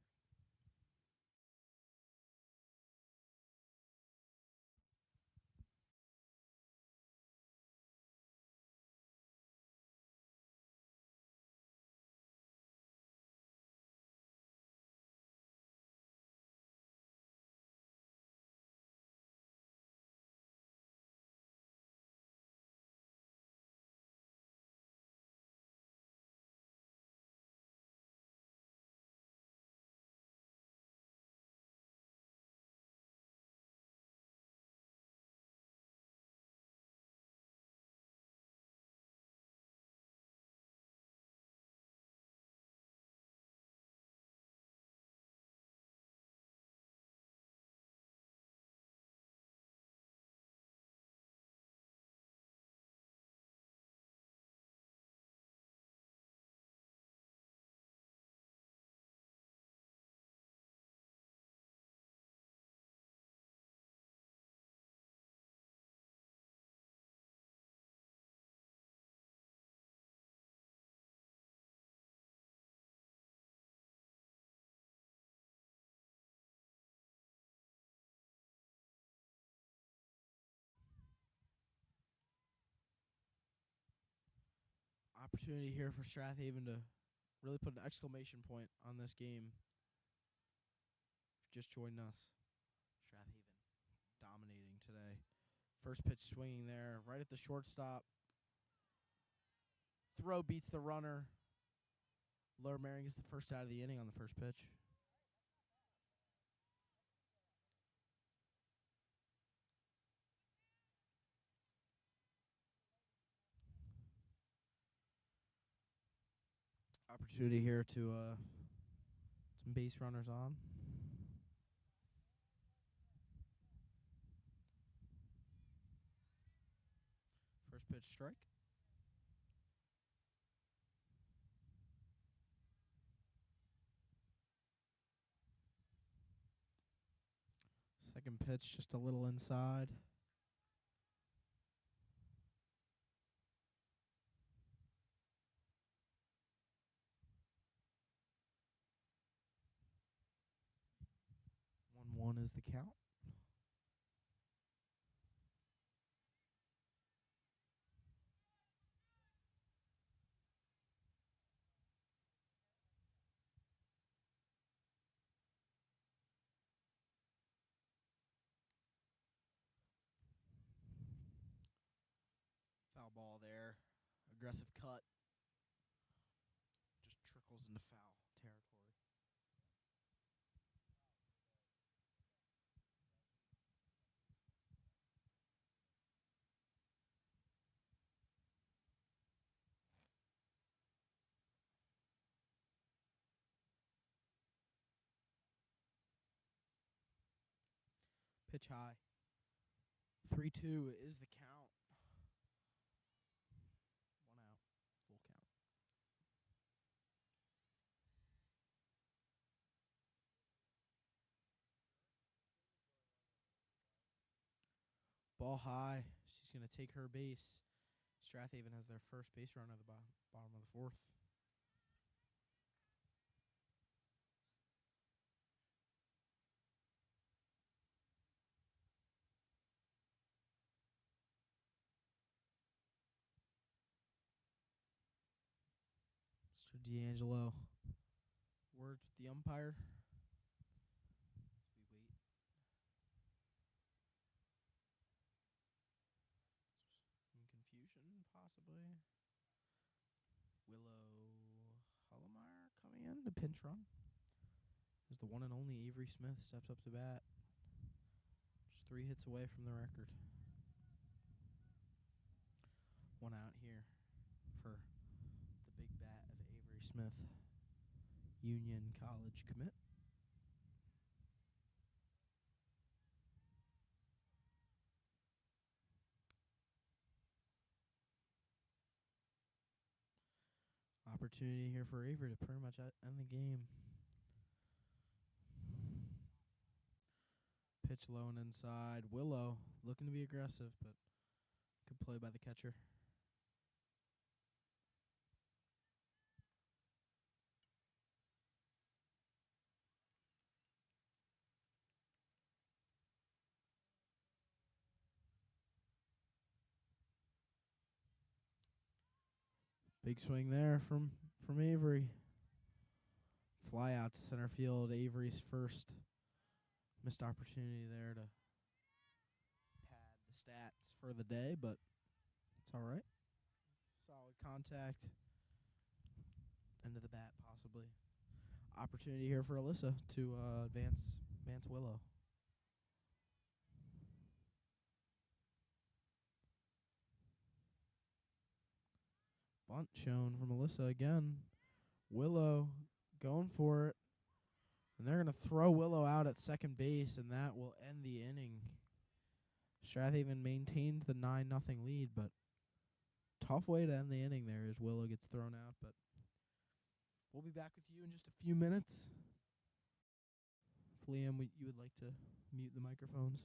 Opportunity here for Strathaven to really put an exclamation point on this game. Just joined us. Strathaven dominating today. First pitch swinging there, right at the shortstop. Throw beats the runner. Lower Merion gets the first out of the inning on the first pitch. Opportunity here to some base runners on. First pitch strike. Second pitch just a little inside. One is the count. Foul ball there. Aggressive cut. Just trickles into foul territory. Pitch high. 3-2 is the count. 1 out. Full count. Ball high. She's going to take her base. Strathaven has their first base run at the bottom of the fourth. Mr. D'Angelo. Words with the umpire. As we wait. Some confusion, possibly. Willow Hullemeyer coming in to pinch run. As the one and only Avery Smith steps up to bat. Just 3 hits away from the record. 1 out here for the big bat of Avery Smith, Union College commit. Opportunity here for Avery to pretty much end the game. Pitch low and inside. Willow looking to be aggressive, but good play by the catcher. Big swing there from Avery. Fly out to center field. Avery's first missed opportunity there to pad the stats for the day, but it's all right. Solid contact. End of the bat, possibly. Opportunity here for Alyssa to advance Willow. Bunt shown from Alyssa again. Willow going for it. And they're going to throw Willow out at second base, and that will end the inning. Strathaven maintains the 9-0 lead, but tough way to end the inning there as Willow gets thrown out. But we'll be back with you in just a few minutes. Liam, you would like to mute the microphones?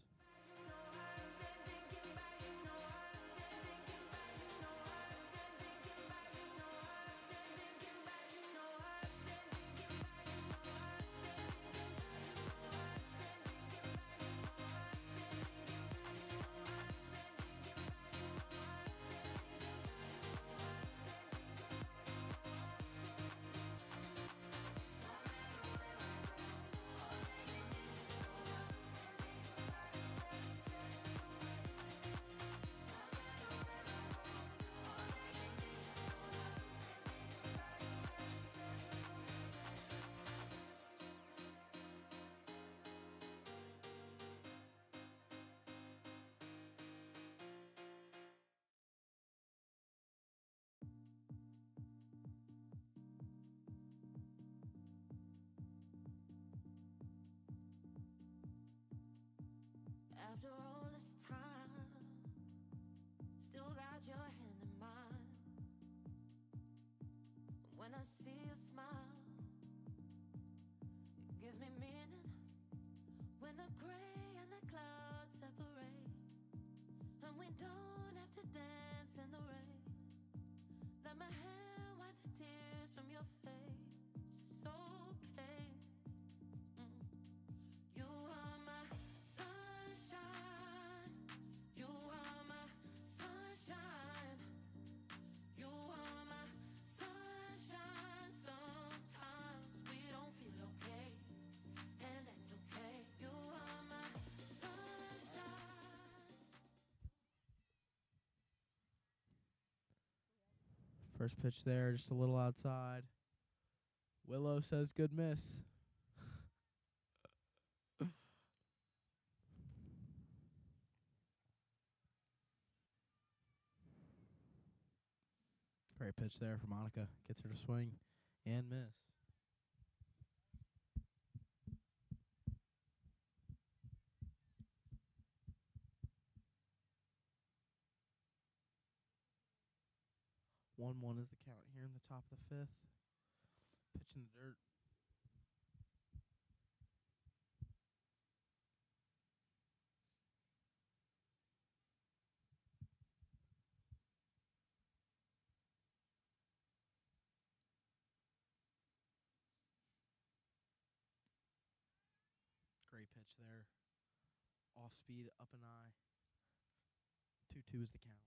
First pitch there, just a little outside. Willow says good miss. Great pitch there for Monica. Gets her to swing and miss. One is the count here in the top of the fifth. Pitch in the dirt. Great pitch there. Off speed, up and eye. 2-2 is the count.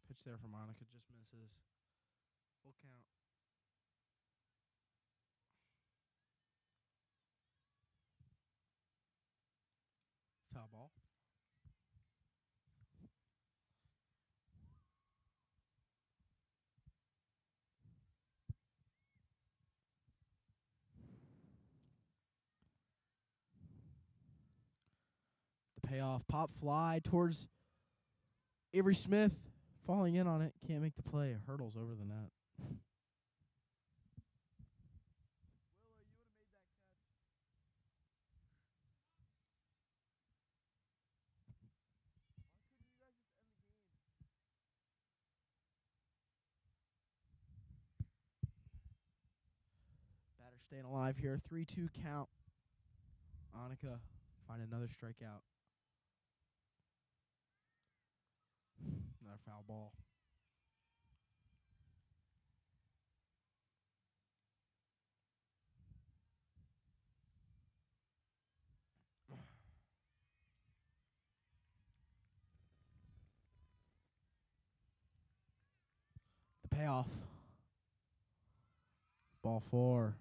Pitch there for Monica, just misses. Full count. Foul ball. The payoff. Pop fly towards Avery Smith. Falling in on it. Can't make the play. Hurdles over the net. Batter staying alive here. 3-2 count. Annika find another strikeout. Another foul ball. The payoff. Ball 4.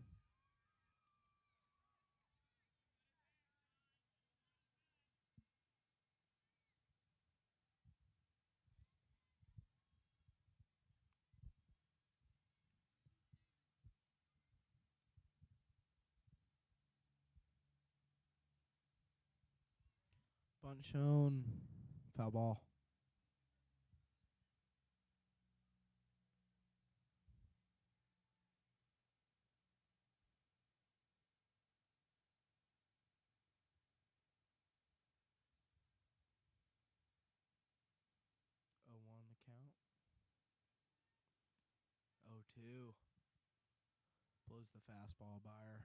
Bunt shown. Foul ball. Oh, 1 the count. 0-2. Blows the fastball by her.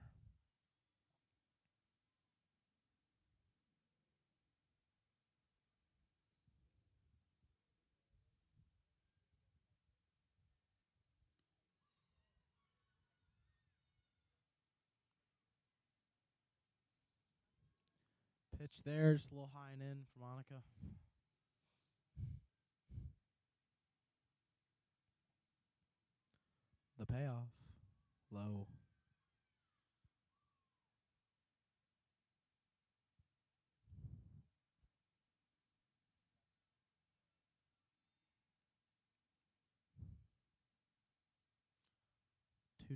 Pitch there, just a little high and in for Monica. The payoff. Low.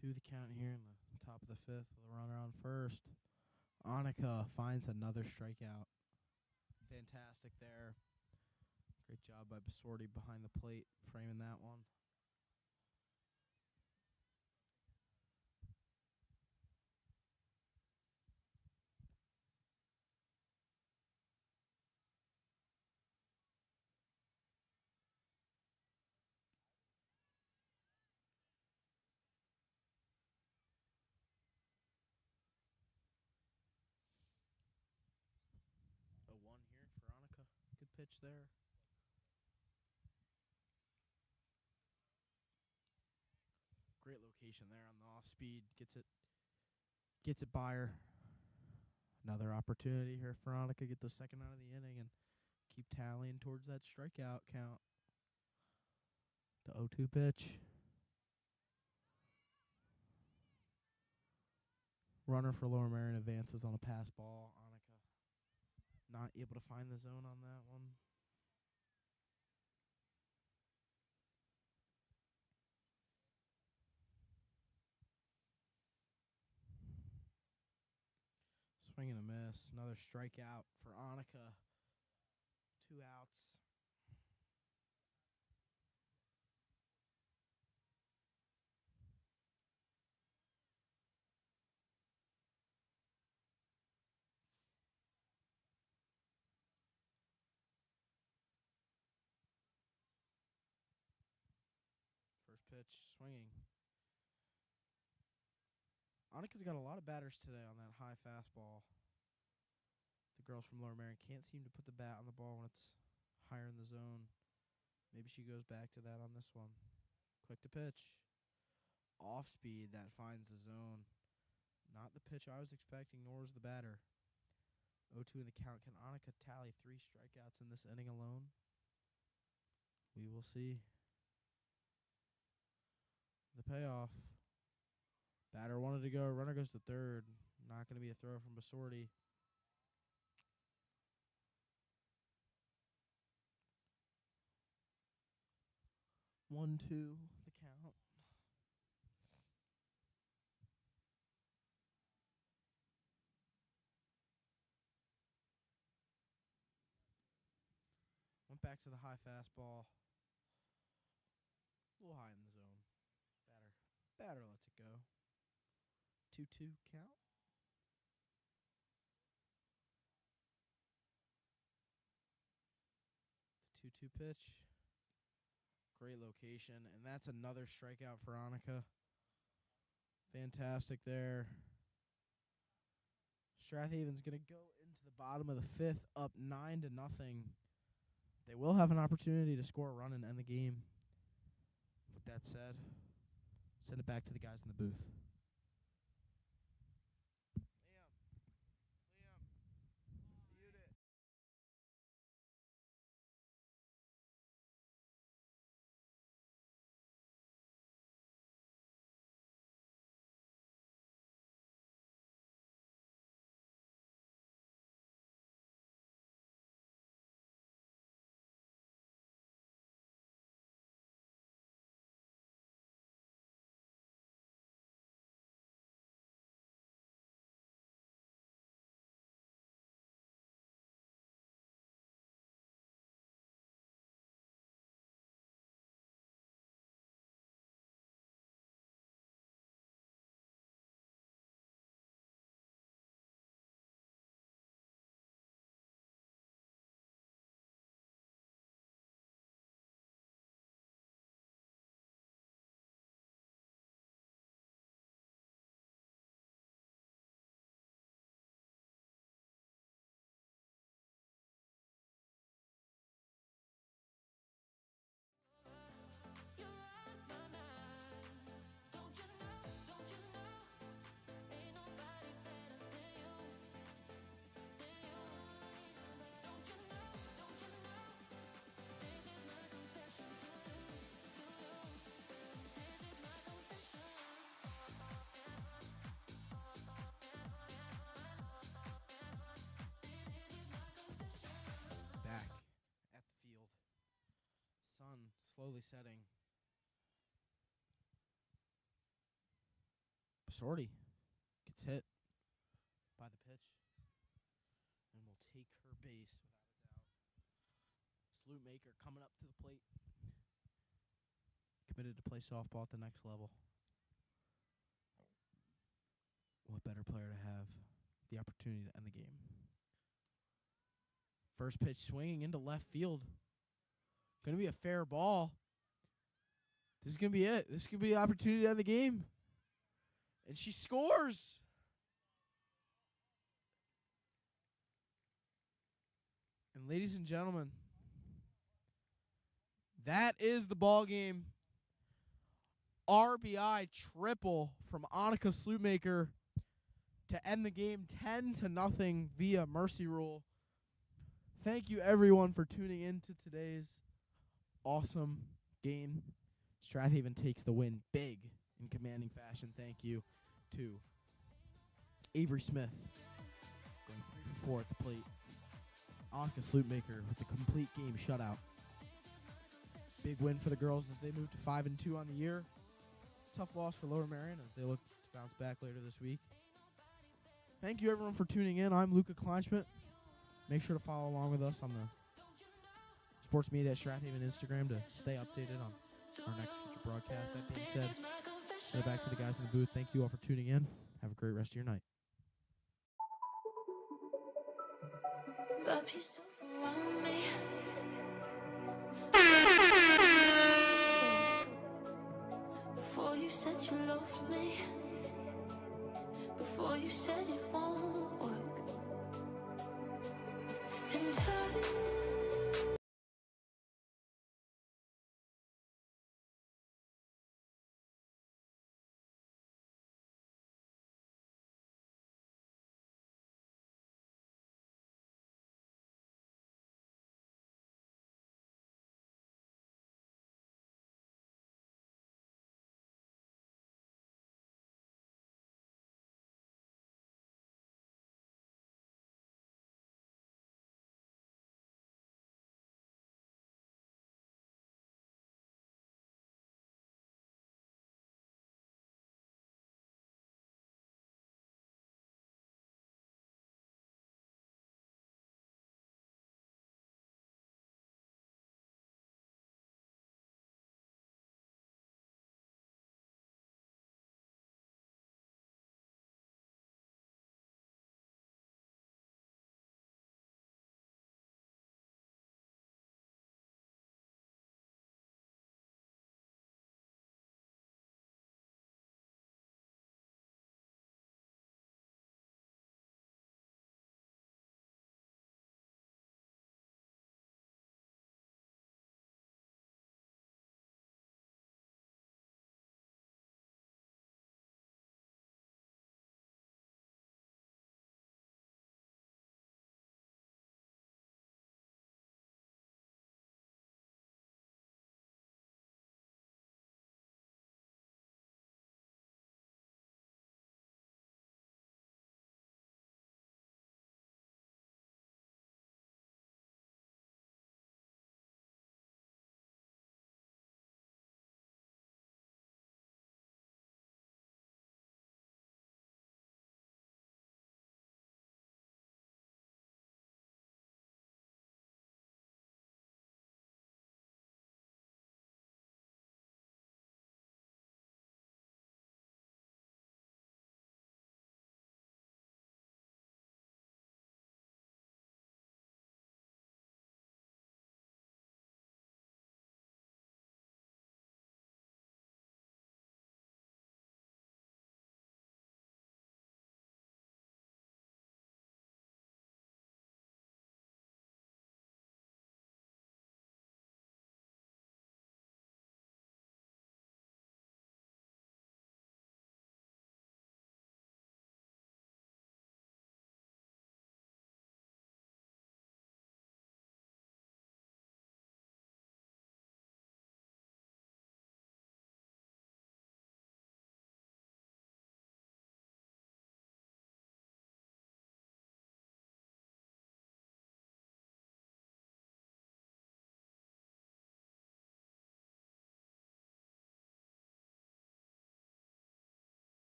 Two the count here in the top of the fifth with a runner on first. Annika finds another strikeout. Fantastic there. Great job by Basorti behind the plate, framing that one. A 1 here for Annika. Good pitch there. Great location there on the off speed. Gets it by her. Another opportunity here for Annika. Get the second out of the inning and keep tallying towards that strikeout count. The 0-2 pitch. Runner for Lower Merion advances on a pass ball. Annika not able to find the zone on that one. Swing and a miss. Another strikeout for Annika. 2 outs. First pitch, swinging. Annika's got a lot of batters today on that high fastball. The girls from Lower Merion can't seem to put the bat on the ball when it's higher in the zone. Maybe she goes back to that on this one. Quick to pitch. Off speed that finds the zone. Not the pitch I was expecting, nor was the batter. 0-2 in the count. Can Annika tally 3 strikeouts in this inning alone? We will see. The payoff. Batter wanted to go. Runner goes to third. Not going to be a throw from Basorti. One, two, the count. Went back to the high fastball. A little high in the zone. Batter lets it go. 2-2 count. The 2-2 pitch. Great location. And that's another strikeout for Annika. Fantastic there. Strathaven's going to go into the bottom of the 5th, up 9-0. They will have an opportunity to score a run and end the game. With that said, send it back to the guys in the booth. Liam, mute it. Back at the field. Sun slowly setting. Basorti gets hit by the pitch and will take her base without a doubt. Slootmaker coming up to the plate. Committed to play softball at the next level. What better player to have the opportunity to end the game? First pitch swinging into left field. Going to be a fair ball. This is going to be it. This could be the opportunity to end the game. And she scores. And ladies and gentlemen, that is the ball game. RBI triple from Annika Slootmaker to end the game 10-0 via mercy rule. Thank you, everyone, for tuning in to today's awesome game. Strathaven takes the win big in commanding fashion. Thank you to Avery Smith going 3 for 4 at the plate. Anka Slutmaker with the complete game shutout. Big win for the girls as they move to 5-2 on the year. Tough loss for Lower Merion as they look to bounce back later this week. Thank you everyone for tuning in. I'm Luca Kleinschmidt. Make sure to follow along with us on the sports media at Strath Haven Instagram to stay updated on our next future broadcast. That being said, head back to the guys in the booth. Thank you all for tuning in. Have a great rest of your night. Wrap yourself around me. Before you said you loved me, before you said it won't work.